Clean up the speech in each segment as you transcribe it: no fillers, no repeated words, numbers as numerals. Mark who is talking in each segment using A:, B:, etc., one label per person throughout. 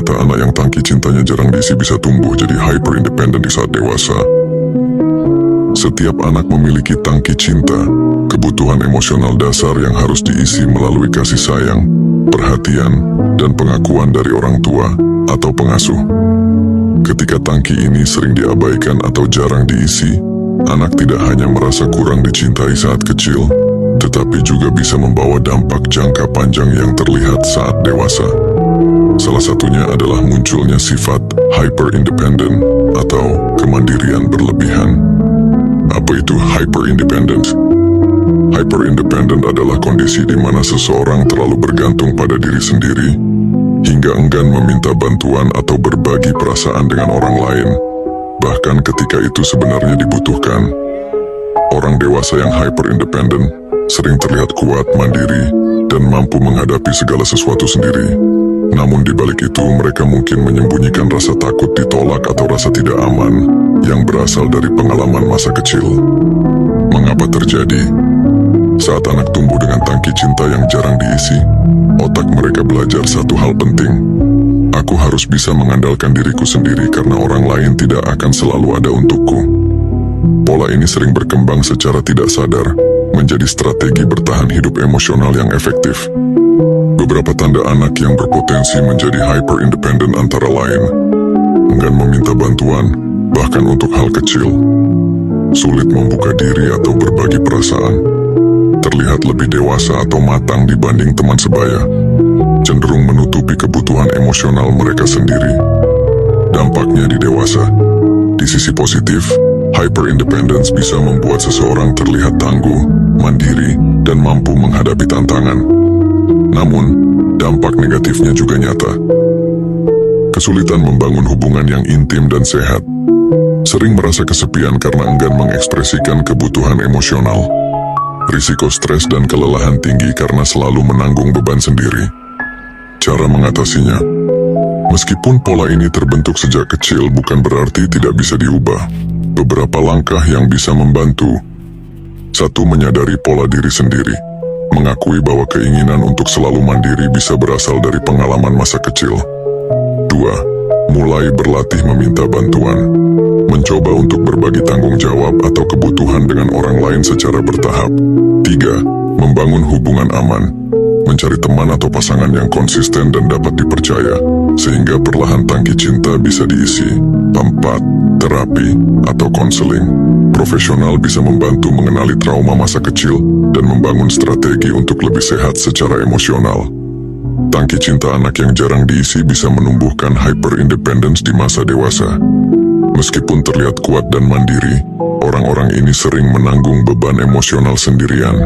A: ternyata anak yang tangki cintanya jarang diisi bisa tumbuh jadi hyper independent di saat dewasa. Setiap anak memiliki tangki cinta, kebutuhan emosional dasar yang harus diisi melalui kasih sayang, perhatian, dan pengakuan dari orang tua atau pengasuh. Ketika tangki ini sering diabaikan atau jarang diisi, anak tidak hanya merasa kurang dicintai saat kecil, tetapi juga bisa membawa dampak jangka panjang yang terlihat saat dewasa. Salah satunya adalah munculnya sifat hyper independent atau kemandirian berlebihan. Apa itu hyper independent? Hyper independent adalah kondisi di mana seseorang terlalu bergantung pada diri sendiri hingga enggan meminta bantuan atau berbagi perasaan dengan orang lain, bahkan ketika itu sebenarnya dibutuhkan. Orang dewasa yang hyper independent sering terlihat kuat, mandiri, dan mampu menghadapi segala sesuatu sendiri. Namun di balik itu mereka mungkin menyembunyikan rasa takut ditolak atau rasa tidak aman yang berasal dari pengalaman masa kecil. Mengapa terjadi? Saat anak tumbuh dengan tangki cinta yang jarang diisi, otak mereka belajar satu hal penting. Aku harus bisa mengandalkan diriku sendiri karena orang lain tidak akan selalu ada untukku. Pola ini sering berkembang secara tidak sadar, menjadi strategi bertahan hidup emosional yang efektif. Beberapa tanda anak yang berpotensi menjadi hyper independent antara lain: enggan meminta bantuan, bahkan untuk hal kecil; sulit membuka diri atau berbagi perasaan; terlihat lebih dewasa atau matang dibanding teman sebaya; cenderung menutupi kebutuhan emosional mereka sendiri. Dampaknya di dewasa. Di sisi positif, hyper independence bisa membuat seseorang terlihat tangguh, mandiri, dan mampu menghadapi tantangan. Namun, dampak negatifnya juga nyata. Kesulitan membangun hubungan yang intim dan sehat. Sering merasa kesepian karena enggan mengekspresikan kebutuhan emosional. Risiko stres dan kelelahan tinggi karena selalu menanggung beban sendiri. Cara mengatasinya. Meskipun pola ini terbentuk sejak kecil, bukan berarti tidak bisa diubah. Beberapa langkah yang bisa membantu. 1. Menyadari pola diri sendiri. Mengakui bahwa keinginan untuk selalu mandiri bisa berasal dari pengalaman masa kecil. 2. Mulai berlatih meminta bantuan. Mencoba untuk berbagi tanggung jawab atau kebutuhan dengan orang lain secara bertahap. 3. Membangun hubungan aman. Mencari teman atau pasangan yang konsisten dan dapat dipercaya, sehingga perlahan tangki cinta bisa diisi. 4. Terapi atau konseling. Profesional bisa membantu mengenali trauma masa kecil dan membangun strategi untuk lebih sehat secara emosional. Tangki cinta anak yang jarang diisi bisa menumbuhkan hyper independence di masa dewasa. Meskipun terlihat kuat dan mandiri, orang-orang ini sering menanggung beban emosional sendirian.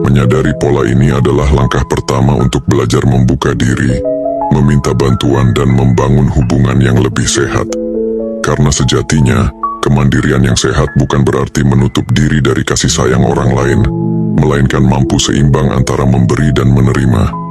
A: Menyadari pola ini adalah langkah pertama untuk belajar membuka diri, meminta bantuan, dan membangun hubungan yang lebih sehat. Karena sejatinya, kemandirian yang sehat bukan berarti menutup diri dari kasih sayang orang lain, melainkan mampu seimbang antara memberi dan menerima.